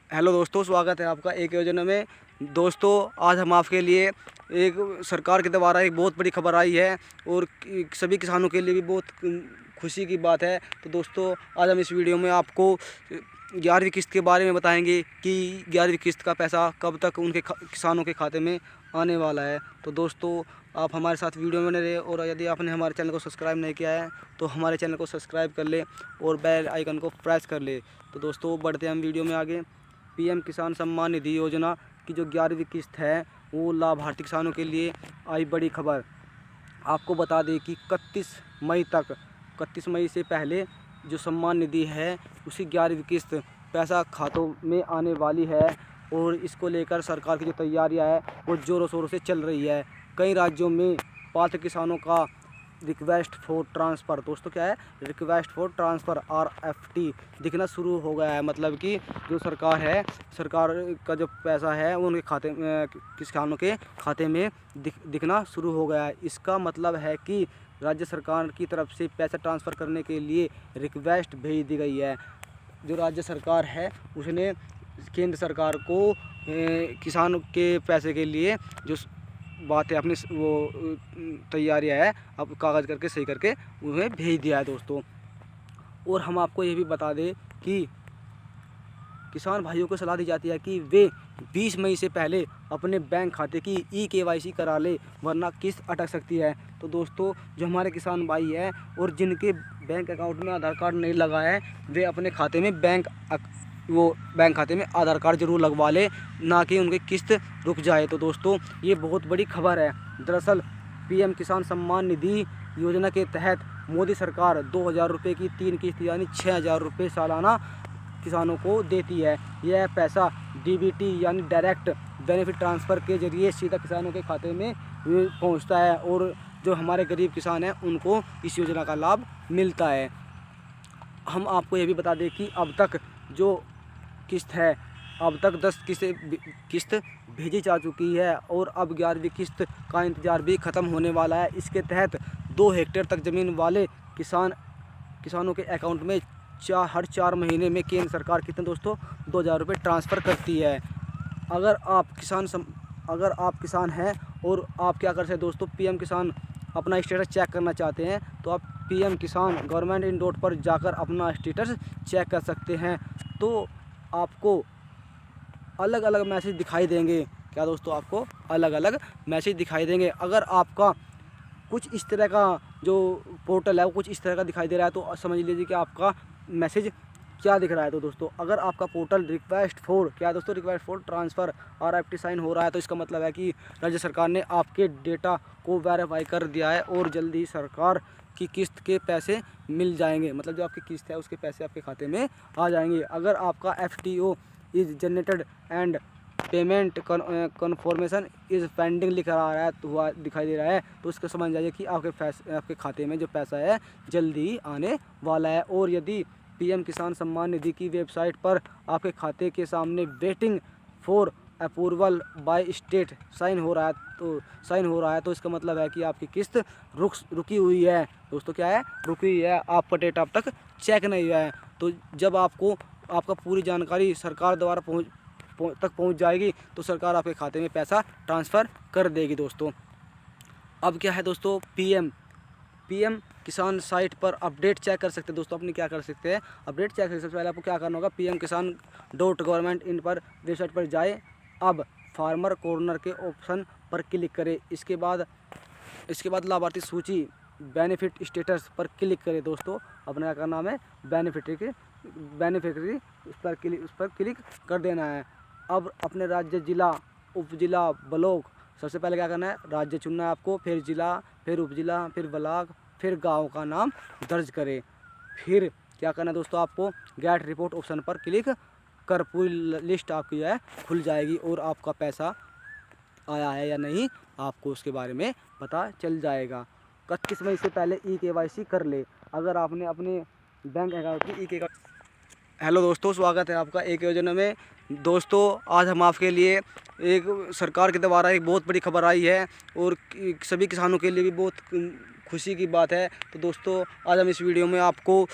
Hello दोस्तों, स्वागत है आपका एक योजना में। दोस्तों, आज हम आपके लिए एक सरकार के द्वारा एक बहुत बड़ी खबर आई है और सभी किसानों के लिए भी बहुत खुशी की बात है। तो दोस्तों, आज हम इस वीडियो में आपको 11वीं किस्त के बारे में बताएंगे कि 11वीं किस्त का पैसा कब तक उनके किसानों के खाते में आने वाला है। तो दोस्तों, आप हमारे साथ वीडियो में बने रहे और यदि आपने हमारे चैनल को सब्सक्राइब नहीं किया है तो हमारे चैनल को सब्सक्राइब कर ले और बेल आइकन को प्रेस कर ले। तो दोस्तों, बढ़ते हैं हम वीडियो में आगे। पीएम किसान सम्मान निधि योजना की जो 11वीं किस्त है वो लाभार्थी किसानों के लिए आई बड़ी खबर। आपको बता दें कि 31 मई से पहले जो सम्मान निधि है उसी 11वीं किस्त पैसा खातों में आने वाली है और इसको लेकर सरकार की जो तैयारियां है वो ज़ोरों शोरों से चल रही है। कई राज्यों में पात्र किसानों का रिक्वेस्ट फॉर ट्रांसफ़र, दोस्तों क्या है, रिक्वेस्ट फॉर ट्रांसफ़र RFT दिखना शुरू हो गया है। मतलब कि जो सरकार का जो पैसा है वो उनके खाते किसानों के खाते में दिखना शुरू हो गया है। इसका मतलब है कि राज्य सरकार की तरफ से पैसा ट्रांसफ़र करने के लिए रिक्वेस्ट भेज दी गई है। जो राज्य सरकार है उसने केंद्र सरकार को किसान के पैसे के लिए जो बात है अपनी वो तैयारियां है अब कागज़ करके सही करके उन्हें भेज दिया है दोस्तों। और हम आपको ये भी बता दें कि किसान भाइयों को सलाह दी जाती है कि वे 20 मई से पहले अपने बैंक खाते की KYC करा ले, वरना किस्त अटक सकती है। तो दोस्तों, जो हमारे किसान भाई हैं और जिनके बैंक अकाउंट में आधार कार्ड नहीं लगा है वे अपने खाते में बैंक खाते में आधार कार्ड ज़रूर लगवा ले, ना कि उनकी किस्त रुक जाए। तो दोस्तों, ये बहुत बड़ी खबर है। दरअसल PM किसान सम्मान निधि योजना के तहत मोदी सरकार 2000 रुपये की 3 किस्त यानी 6000 रुपये सालाना किसानों को देती है। यह पैसा DBT यानी डायरेक्ट बेनिफिट ट्रांसफ़र के जरिए सीधा किसानों के खाते में पहुंचता है और जो हमारे गरीब किसान हैं उनको इस योजना का लाभ मिलता है। हम आपको ये भी बता दें कि अब तक जो किस्त है, अब तक 10 किस्त भेजी जा चुकी है और अब 11वीं किस्त का इंतज़ार भी ख़त्म होने वाला है। इसके तहत 2 हेक्टेयर तक ज़मीन वाले किसानों के अकाउंट में हर 4 महीने में केंद्र सरकार कितने दोस्तों 2000 रुपये ट्रांसफ़र करती है। अगर आप किसान हैं और आप क्या कर सकते हैं दोस्तों, PM किसान अपना स्टेटस चेक करना चाहते हैं तो आप PM किसान गवर्नमेंट इन डॉट पर जाकर अपना स्टेटस चेक कर सकते हैं। तो आपको अलग अलग मैसेज दिखाई देंगे। क्या दोस्तों, आपको अलग अलग मैसेज दिखाई देंगे। अगर आपका कुछ इस तरह का जो पोर्टल है वो कुछ इस तरह का दिखाई दे रहा है तो समझ लीजिए कि आपका मैसेज क्या दिख रहा है। तो दोस्तों, अगर आपका portal request for transfer RFT sign हो रहा है तो इसका मतलब है कि राज्य सरकार ने आपके डेटा को वेरीफाई कर दिया है और जल्दी ही सरकार की किस्त के पैसे मिल जाएंगे। मतलब जो आपकी किस्त है उसके पैसे आपके खाते में आ जाएंगे। अगर आपका FTO is generated and payment confirmation is pending लिख रहा है तो हुआ दिखाई दे रहा है तो उसको समझ जाइए कि आपके खाते में जो पैसा है जल्दी ही आने वाला है। और यदि PM किसान सम्मान निधि की वेबसाइट पर आपके खाते के सामने waiting for approval by state sign हो रहा है तो इसका मतलब है कि आपकी किस्त रुकी हुई है। दोस्तों क्या है, रुकी हुई है, आपका डेटा अब तक चेक नहीं हुआ है। तो जब आपका पूरी जानकारी सरकार द्वारा पहुंच जाएगी तो सरकार आपके खाते में पैसा ट्रांसफ़र कर देगी। दोस्तों, अब क्या है दोस्तों, PM किसान साइट पर अपडेट चेक कर सकते हैं। दोस्तों, अपनी क्या कर सकते हैं, अपडेट चेक कर सकते हैं। सबसे पहले आपको क्या करना होगा, PM-kisan.government.in पर वेबसाइट पर जाए। अब फार्मर कॉर्नर के ऑप्शन पर क्लिक करें। इसके बाद लाभार्थी सूची बेनिफिट स्टेटस पर क्लिक करें। दोस्तों, अपना क्या नाम है, बेनिफिशरी उस पर क्लिक कर देना है। अब अपने राज्य, जिला, उपजिला, ब्लॉक, सबसे पहले क्या करना है, राज्य चुनना है आपको, फिर जिला, फिर उपजिला, फिर ब्लॉक, फिर गांव का नाम दर्ज करें। फिर क्या करना है दोस्तों, आपको गेट रिपोर्ट ऑप्शन पर क्लिक कर पूरी लिस्ट आपकी जो है खुल जाएगी और आपका पैसा आया है या नहीं आपको उसके बारे में पता चल जाएगा। 31 मई से पहले KYC कर ले। अगर आपने अपने बैंक अकाउंट की हेलो दोस्तों, स्वागत है आपका एक योजना में। दोस्तों, आज हम आपके लिए एक सरकार के द्वारा एक बहुत बड़ी खबर आई है और सभी किसानों के लिए भी बहुत खुशी की बात है। तो दोस्तों, आज हम इस वीडियो में आपको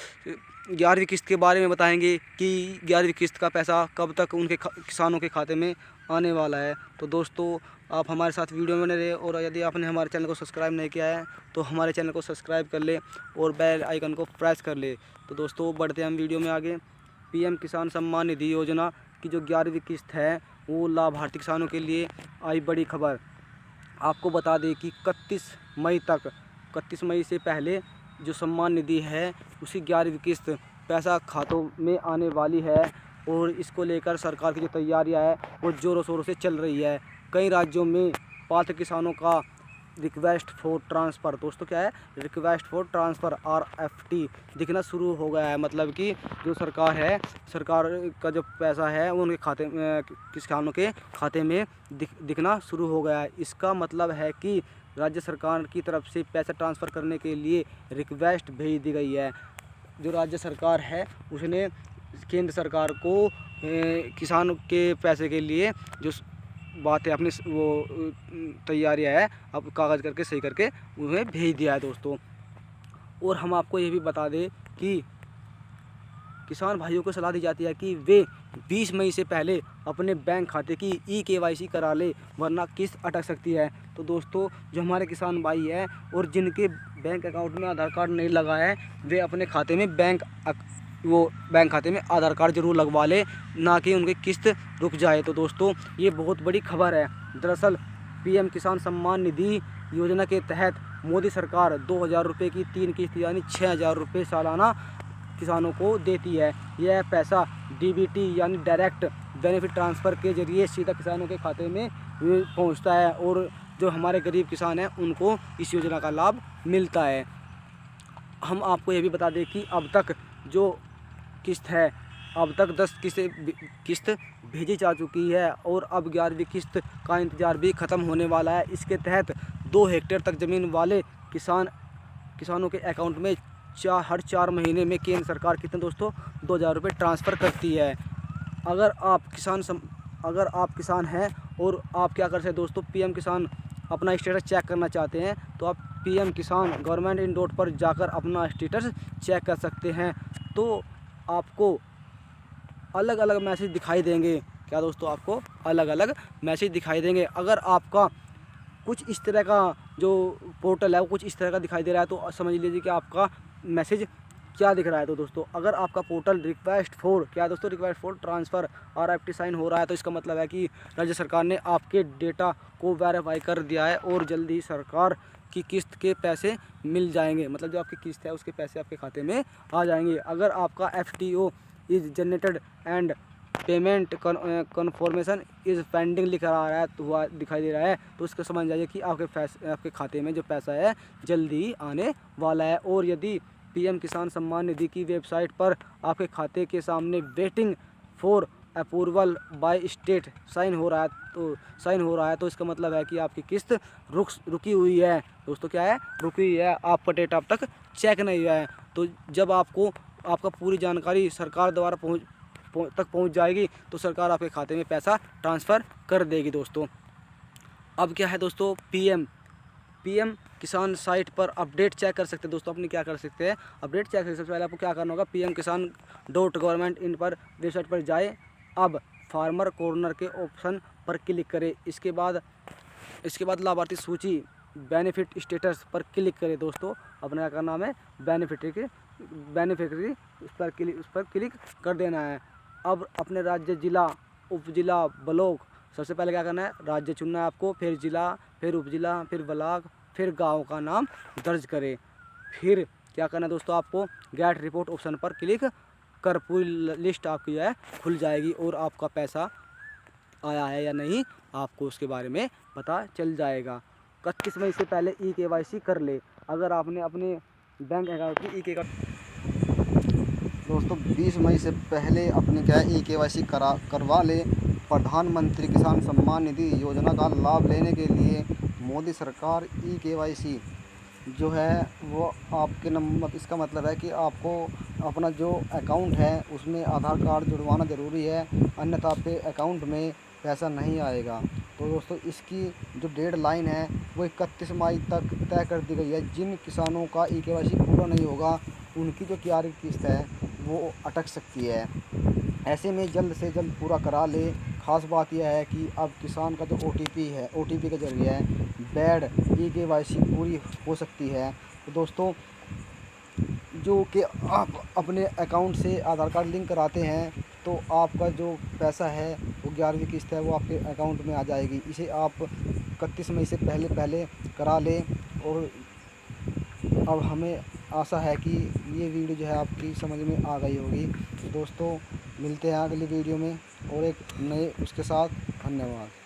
11वीं किस्त के बारे में बताएंगे कि 11वीं किस्त का पैसा कब तक उनके किसानों के खाते में आने वाला है। तो दोस्तों आप हमारे साथ वीडियो में बने रहे, और यदि आपने हमारे चैनल को सब्सक्राइब नहीं किया है तो हमारे चैनल को सब्सक्राइब कर ले और बेल आइकन को प्रेस कर ले। तो दोस्तों बढ़ते हैं हम वीडियो में आगे। पीएम किसान सम्मान निधि योजना की जो 11वीं किस्त है वो लाभार्थी किसानों के लिए आई बड़ी खबर। आपको बता दें कि 31 मई से पहले जो सम्मान निधि है उसी 11वीं किस्त पैसा खातों में आने वाली है, और इसको लेकर सरकार की जो तैयारियां है वो ज़ोरों शोरों से चल रही है। कई राज्यों में पात्र किसानों का रिक्वेस्ट फॉर ट्रांसफ़र, दोस्तों क्या है, रिक्वेस्ट फॉर ट्रांसफ़र RFT दिखना शुरू हो गया है। मतलब कि जो सरकार है, सरकार का जो पैसा है वो उनके खाते में, किसानों के खाते में दिखना शुरू हो गया है। इसका मतलब है कि राज्य सरकार की तरफ से पैसा ट्रांसफ़र करने के लिए रिक्वेस्ट भेज दी गई है। जो राज्य सरकार है उसने केंद्र सरकार को किसान के पैसे के लिए जो बात है अपनी वो तैयारियां है अब कागज़ करके सही करके उन्हें भेज दिया है दोस्तों। और हम आपको ये भी बता दें कि किसान भाइयों को सलाह दी जाती है कि वे 20 मई से पहले अपने बैंक खाते की EKYC करा ले, वरना किस्त अटक सकती है। तो दोस्तों जो हमारे किसान भाई हैं और जिनके बैंक अकाउंट में आधार कार्ड नहीं लगा है, वे अपने खाते में बैंक खाते में आधार कार्ड जरूर लगवा ले, ना कि उनकी किस्त रुक जाए। तो दोस्तों ये बहुत बड़ी खबर है। दरअसल पीएम किसान सम्मान निधि योजना के तहत मोदी सरकार 2000 रुपये की 3 किस्त यानी 6000 रुपये सालाना किसानों को देती है। यह पैसा DBT यानी डायरेक्ट बेनिफिट ट्रांसफ़र के जरिए सीधा किसानों के खाते में पहुंचता है, और जो हमारे गरीब किसान हैं उनको इस योजना का लाभ मिलता है। हम आपको ये भी बता दें कि अब तक जो किस्त है, अब तक 10 किस्त भेजी जा चुकी है, और अब 11वीं किस्त का इंतज़ार भी ख़त्म होने वाला है। इसके तहत 2 हेक्टेयर तक ज़मीन वाले किसानों के अकाउंट में हर 4 महीने में केंद्र सरकार कितने दोस्तों 2000 रुपये ट्रांसफ़र करती है। अगर आप किसान हैं और आप क्या कर सकते हैं दोस्तों, PM किसान अपना स्टेटस चेक करना चाहते हैं तो आप PM किसान government.in पर जाकर अपना स्टेटस चेक कर सकते हैं। तो आपको अलग अलग मैसेज दिखाई देंगे। क्या दोस्तों, आपको अलग अलग मैसेज दिखाई देंगे। अगर आपका कुछ इस तरह का जो पोर्टल है वो कुछ इस तरह का दिखाई दे रहा है तो समझ लीजिए कि आपका मैसेज क्या दिख रहा है। तो दोस्तों अगर आपका portal request for transfer RFT sign हो रहा है तो इसका मतलब है कि राज्य सरकार ने आपके डेटा को वेरीफाई कर दिया है, और जल्दी ही सरकार की किस्त के पैसे मिल जाएंगे। मतलब जो आपकी किस्त है उसके पैसे आपके खाते में आ जाएंगे। अगर आपका FTO is generated and payment confirmation is pending लिखा आ रहा है तो हुआ दिखाई दे रहा है, तो उसको समझ जाइए कि आपके खाते में जो पैसा है जल्दी ही आने वाला है। और यदि PM किसान सम्मान निधि की वेबसाइट पर आपके खाते के सामने waiting for approval by state sign हो रहा है तो इसका मतलब है कि आपकी किस्त रुकी हुई है। दोस्तों क्या है, रुकी हुई है, आपका डेटा अब तक चेक नहीं हुआ है। तो जब आपका पूरी जानकारी सरकार द्वारा पहुंच जाएगी तो सरकार आपके खाते में पैसा ट्रांसफ़र कर देगी। दोस्तों अब क्या है दोस्तों, PM किसान साइट पर अपडेट चेक कर सकते हैं। दोस्तों अपनी क्या कर सकते हैं, अपडेट चेक कर सकते हैं। पहले आपको क्या करना होगा, PM-kisan.government.in पर वेबसाइट पर जाए। अब फार्मर कॉर्नर के ऑप्शन पर क्लिक करें। इसके बाद लाभार्थी सूची बेनिफिट स्टेटस पर क्लिक करें। दोस्तों अपना क्या करना है, बेनिफिशरी उस पर क्लिक कर देना है। अब अपने राज्य, जिला, उपजिला, ब्लॉक, सबसे पहले क्या करना है, राज्य चुनना है आपको, फिर जिला, फिर उपजिला, फिर ब्लॉक, फिर गांव का नाम दर्ज करें। फिर क्या करना है दोस्तों, आपको गेट रिपोर्ट ऑप्शन पर क्लिक कर पूरी लिस्ट आपकी है खुल जाएगी, और आपका पैसा आया है या नहीं आपको उसके बारे में पता चल जाएगा। 31 मई से पहले EKYC कर ले। अगर आपने अपने बैंक अकाउंट की दोस्तों 20 मई से पहले अपने क्या है EKYC करवा ले। प्रधानमंत्री किसान सम्मान निधि योजना का लाभ लेने के लिए मोदी सरकार EKYC जो है वो आपके नंबर, इसका मतलब है कि आपको अपना जो अकाउंट है उसमें आधार कार्ड जुड़वाना ज़रूरी है, अन्यथा आपके अकाउंट में पैसा नहीं आएगा। तो दोस्तों इसकी जो डेडलाइन है वो 31 मई तक तय कर दी गई है। जिन किसानों का EKYC पूरा नहीं होगा उनकी जो 11वीं किस्त है वो अटक सकती है। ऐसे में जल्द से जल्द पूरा करा ले। ख़ास बात यह है कि अब किसान का जो OTP है, OTP के ज़रिए बैड eKYC पूरी हो सकती है। तो दोस्तों, जो कि आप अपने अकाउंट से आधार कार्ड लिंक कराते हैं तो आपका जो पैसा है वो 11वीं किस्त है वो आपके अकाउंट में आ जाएगी। इसे आप 31 मई से पहले पहले करा लें। और अब हमें आशा है कि ये वीडियो जो है आपकी समझ में आ गई होगी। तो दोस्तों, मिलते हैं अगली वीडियो में और एक नए उसके साथ। धन्यवाद।